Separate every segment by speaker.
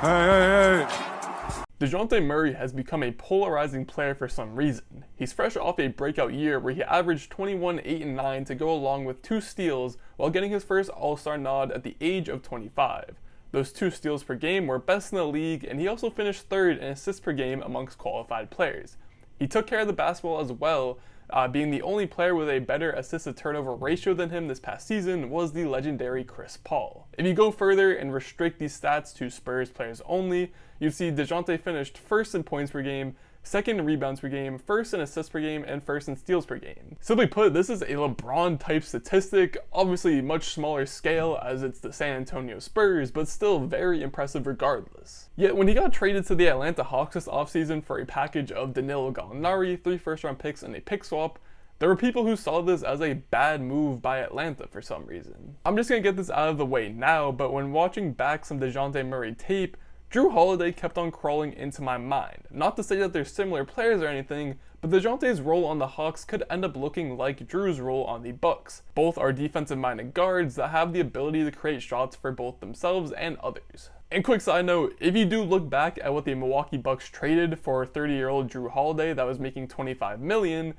Speaker 1: Hey.
Speaker 2: Dejounte Murray has become a polarizing player for some reason. He's fresh off a breakout year where he averaged 21, 8, and 9 to go along with 2 steals while getting his first All-Star nod at the age of 25. Those 2 steals per game were best in the league, and he also finished 3rd in assists per game amongst qualified players. He took care of the basketball as well, being the only player with a better assist-to-turnover ratio than him this past season was the legendary Chris Paul. If you go further and restrict these stats to Spurs players only, you'd see Dejounte finished 1st in points per game, 2nd in rebounds per game, 1st in assists per game, and 1st in steals per game. Simply put, this is a LeBron-type statistic, obviously much smaller scale as it's the San Antonio Spurs, but still very impressive regardless. Yet when he got traded to the Atlanta Hawks this offseason for a package of Danilo Gallinari, 3 first-round picks, and a pick swap, there were people who saw this as a bad move by Atlanta for some reason. I'm just gonna get this out of the way now, but when watching back some Dejounte Murray tape, Jrue Holiday kept on crawling into my mind. Not to say that they're similar players or anything, but Dejounte's role on the Hawks could end up looking like Jrue's role on the Bucks. Both are defensive-minded guards that have the ability to create shots for both themselves and others. And quick side note, if you do look back at what the Milwaukee Bucks traded for 30-year-old Jrue Holiday that was making $25 million,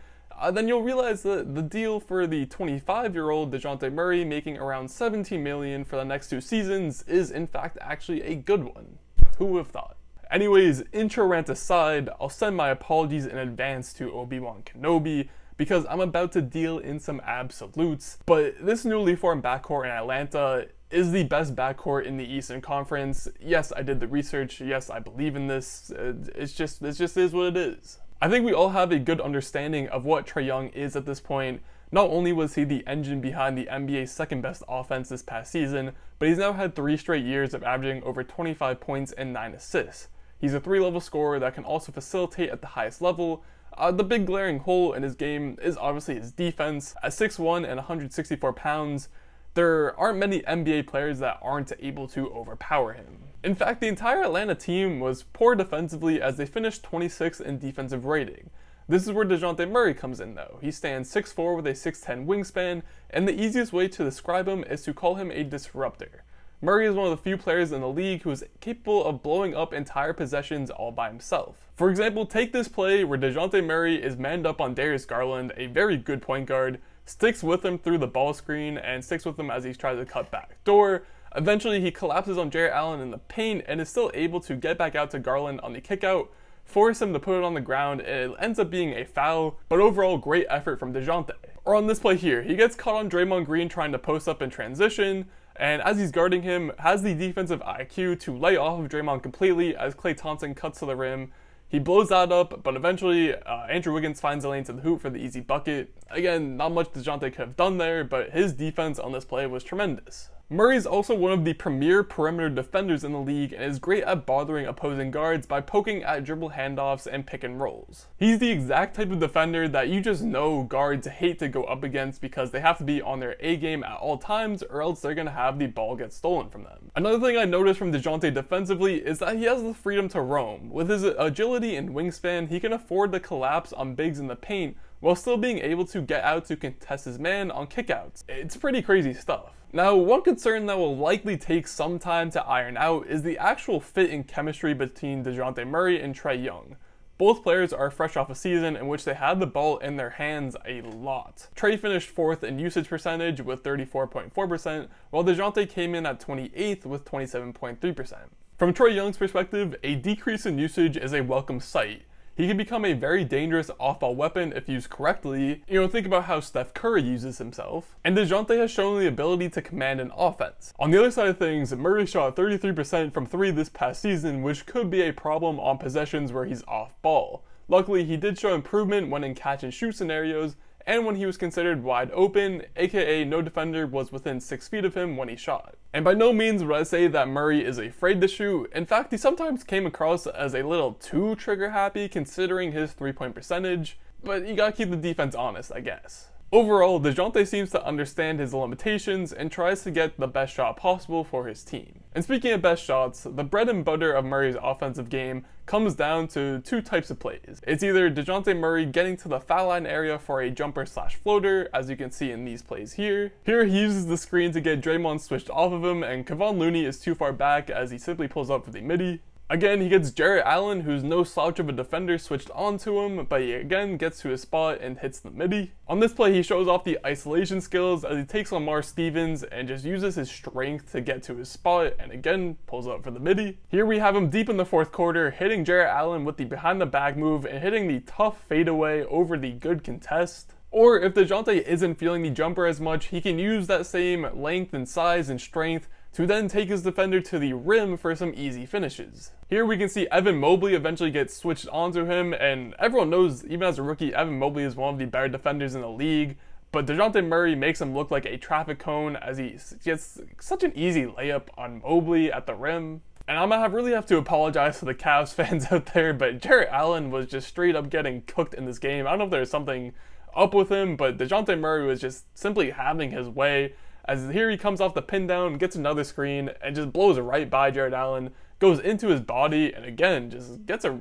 Speaker 2: then you'll realize that the deal for the 25-year-old Dejounte Murray making around $17 million for the next 2 seasons is in fact actually a good one. Who would have thought? Anyways, intro rant aside, I'll send my apologies in advance to Obi-Wan Kenobi because I'm about to deal in some absolutes, but this newly formed backcourt in Atlanta is the best backcourt in the Eastern Conference. Yes, I did the research. Yes, I believe in this. It just is what it is. I think we all have a good understanding of what Trae Young is at this point. Not only was he the engine behind the NBA's second best offense this past season, but he's now had 3 straight years of averaging over 25 points and 9 assists. He's a 3-level scorer that can also facilitate at the highest level. The big glaring hole in his game is obviously his defense. At 6'1" and 164 pounds, there aren't many NBA players that aren't able to overpower him. In fact, the entire Atlanta team was poor defensively as they finished 26th in defensive rating. This is where Dejounte Murray comes in though. He stands 6'4" with a 6'10" wingspan, and the easiest way to describe him is to call him a disruptor. Murray is one of the few players in the league who is capable of blowing up entire possessions all by himself. For example, take this play where Dejounte Murray is manned up on Darius Garland, a very good point guard, sticks with him through the ball screen and sticks with him as he tries to cut back door. Eventually he collapses on Jarrett Allen in the paint and is still able to get back out to Garland on the kickout, force him to put it on the ground, and it ends up being a foul, but overall great effort from Dejounte. Or on this play here, he gets caught on Draymond Green trying to post up in transition, and as he's guarding him, has the defensive IQ to lay off of Draymond completely as Klay Thompson cuts to the rim. He blows that up, but eventually Andrew Wiggins finds the lane to the hoop for the easy bucket. Again, not much Dejounte could have done there, but his defense on this play was tremendous. Murray's also one of the premier perimeter defenders in the league and is great at bothering opposing guards by poking at dribble handoffs and pick and rolls. He's the exact type of defender that you just know guards hate to go up against because they have to be on their A game at all times or else they're going to have the ball get stolen from them. Another thing I noticed from Dejounte defensively is that he has the freedom to roam. With his agility and wingspan, he can afford to collapse on bigs in the paint while still being able to get out to contest his man on kickouts. It's pretty crazy stuff. Now, one concern that will likely take some time to iron out is the actual fit and chemistry between Dejounte Murray and Trae Young. Both players are fresh off a season in which they had the ball in their hands a lot. Trae finished 4th in usage percentage with 34.4%, while Dejounte came in at 28th with 27.3%. From Trae Young's perspective, a decrease in usage is a welcome sight. He can become a very dangerous off-ball weapon if used correctly. Think about how Steph Curry uses himself. And Dejounte has shown the ability to command an offense. On the other side of things, Murray shot 33% from 3 this past season, which could be a problem on possessions where he's off-ball. Luckily, he did show improvement when in catch-and-shoot scenarios, and when he was considered wide open, aka no defender was within 6 feet of him when he shot. And by no means would I say that Murray is afraid to shoot. In fact, he sometimes came across as a little too trigger happy considering his 3-point percentage, but you gotta keep the defense honest, I guess. Overall, Dejounte seems to understand his limitations and tries to get the best shot possible for his team. And speaking of best shots, the bread and butter of Murray's offensive game comes down to two types of plays. It's either Dejounte Murray getting to the foul line area for a jumper slash floater, as you can see in these plays here. Here he uses the screen to get Draymond switched off of him, and Kevon Looney is too far back as he simply pulls up for the midi. Again, he gets Jarrett Allen, who's no slouch of a defender, switched onto him, but he again gets to his spot and hits the midi. On this play, he shows off the isolation skills as he takes Lamar Stevens and just uses his strength to get to his spot and again pulls up for the midi. Here we have him deep in the fourth quarter, hitting Jarrett Allen with the behind the back move and hitting the tough fadeaway over the good contest. Or if Dejounte isn't feeling the jumper as much, he can use that same length and size and strength to then take his defender to the rim for some easy finishes. Here we can see Evan Mobley eventually get switched onto him, and everyone knows, even as a rookie, Evan Mobley is one of the better defenders in the league, but Dejounte Murray makes him look like a traffic cone as he gets such an easy layup on Mobley at the rim. And I'm gonna really have to apologize to the Cavs fans out there, but Jarrett Allen was just straight up getting cooked in this game. I don't know if there's something up with him, but Dejounte Murray was just simply having his way. As here he comes off the pin down, gets another screen, and just blows right by Jarrett Allen, goes into his body, and again, just gets a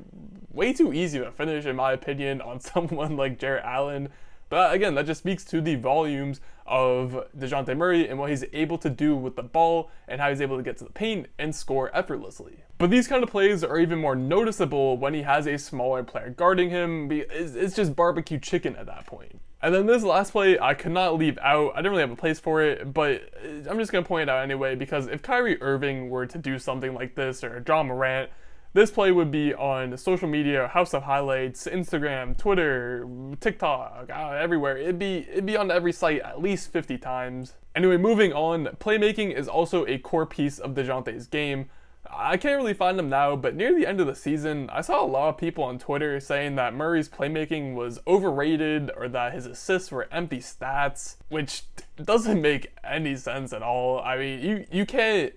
Speaker 2: way too easy of a finish, in my opinion, on someone like Jarrett Allen. But again, that just speaks to the volumes of Dejounte Murray and what he's able to do with the ball and how he's able to get to the paint and score effortlessly. But these kind of plays are even more noticeable when he has a smaller player guarding him. It's just barbecue chicken at that point. And then this last play, I could not leave out. I didn't really have a place for it, but I'm just going to point it out anyway, because if Kyrie Irving were to do something like this, or John Morant, this play would be on social media, House of Highlights, Instagram, Twitter, TikTok, everywhere. It'd be on every site at least 50 times. Anyway, moving on, playmaking is also a core piece of Dejounte's game. I can't really find them now, but near the end of the season, I saw a lot of people on Twitter saying that Murray's playmaking was overrated or that his assists were empty stats, which doesn't make any sense at all. I mean, you can't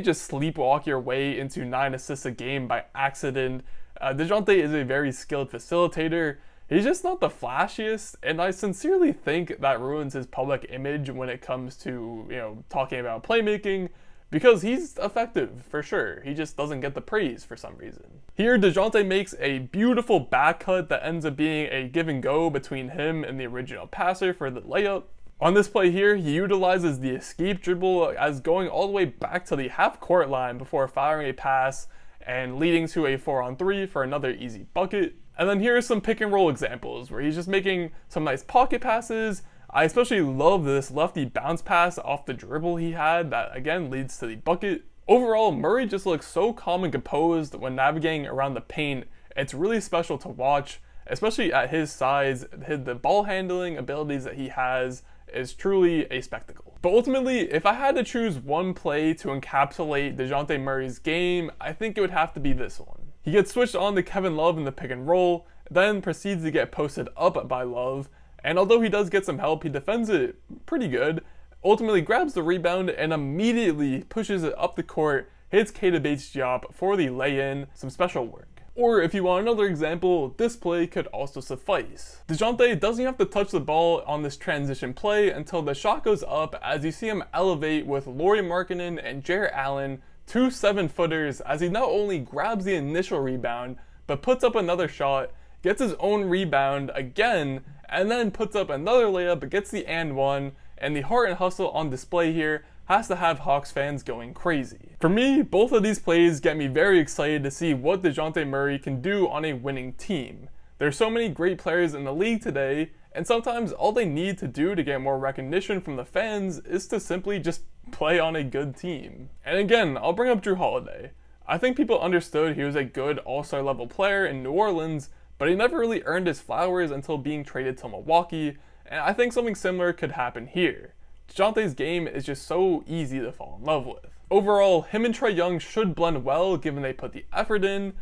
Speaker 2: just sleepwalk your way into 9 assists a game by accident. Dejounte is a very skilled facilitator. He's just not the flashiest, and I sincerely think that ruins his public image when it comes to, talking about playmaking, because he's effective for sure. He just doesn't get the praise for some reason. Here, Dejounte makes a beautiful back cut that ends up being a give and go between him and the original passer for the layup. On this play here, he utilizes the escape dribble as going all the way back to the half-court line before firing a pass and leading to a 4-on-3 for another easy bucket. And then here are some pick and roll examples where he's just making some nice pocket passes. I especially love this lefty bounce pass off the dribble he had that again leads to the bucket. Overall, Murray just looks so calm and composed when navigating around the paint. It's really special to watch, especially at his size. The ball handling abilities that he has is truly a spectacle. But ultimately, if I had to choose one play to encapsulate Dejounte Murray's game, I think it would have to be this one. He gets switched on to Kevin Love in the pick and roll, then proceeds to get posted up by Love, and although he does get some help, he defends it pretty good, ultimately grabs the rebound and immediately pushes it up the court, hits Keita Bates-Diop for the lay-in, some special work. Or if you want another example, this play could also suffice. Dejounte doesn't have to touch the ball on this transition play until the shot goes up as you see him elevate with Lauri Markkanen and Jarrett Allen, 2 7-footers, as he not only grabs the initial rebound, but puts up another shot, gets his own rebound again, and then puts up another layup, gets the and one, and the heart and hustle on display here has to have Hawks fans going crazy. For me, both of these plays get me very excited to see what Dejounte Murray can do on a winning team. There's so many great players in the league today, and sometimes all they need to do to get more recognition from the fans is to simply just play on a good team. And again, I'll bring up Jrue Holiday. I think people understood he was a good all-star level player in New Orleans, but he never really earned his flowers until being traded to Milwaukee, and I think something similar could happen here. Dejounte's game is just so easy to fall in love with. Overall, him and Trae Young should blend well given they put the effort in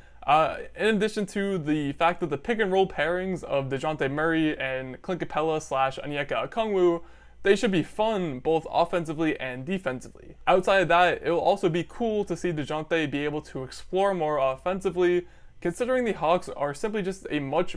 Speaker 2: addition to the fact that the pick and roll pairings of Dejounte Murray and Clint Capella / Onyeka Okongwu, they should be fun both offensively and defensively. Outside of that, it will also be cool to see Dejounte be able to explore more offensively, considering the Hawks are simply just a much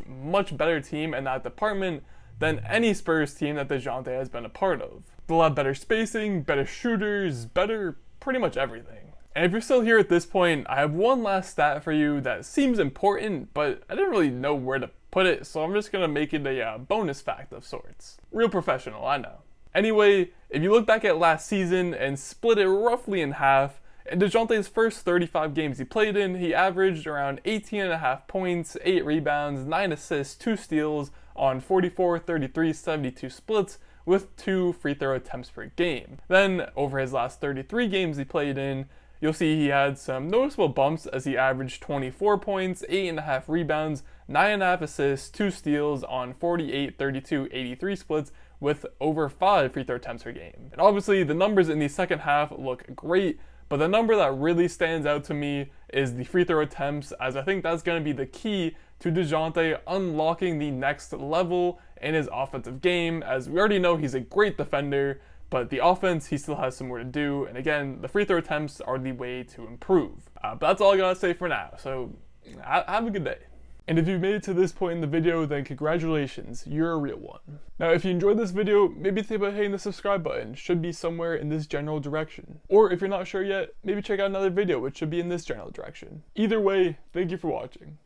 Speaker 2: better team in that department than any Spurs team that Dejounte has been a part of. They'll have better spacing, better shooters, better pretty much everything. And if you're still here at this point, I have one last stat for you that seems important, but I didn't really know where to put it, so I'm just gonna make it a bonus fact of sorts. Real professional, I know. Anyway, if you look back at last season and split it roughly in half, in Dejounte's first 35 games he played in, he averaged around 18.5 points, 8 rebounds, 9 assists, 2 steals on 44, 33, 72 splits with 2 free throw attempts per game. Then, over his last 33 games he played in, you'll see he had some noticeable bumps as he averaged 24 points, 8.5 rebounds, 9.5 assists, 2 steals on 48, 32, 83 splits with over 5 free throw attempts per game. And obviously the numbers in the second half look great, but the number that really stands out to me is the free throw attempts, as I think that's going to be the key to Dejounte unlocking the next level in his offensive game, as we already know he's a great defender, but the offense, he still has some more to do, and again, the free throw attempts are the way to improve. But that's all I gotta say for now, so have a good day. And if you've made it to this point in the video, then congratulations, you're a real one. Now, if you enjoyed this video, maybe think about hitting the subscribe button, should be somewhere in this general direction. Or if you're not sure yet, maybe check out another video, which should be in this general direction. Either way, thank you for watching.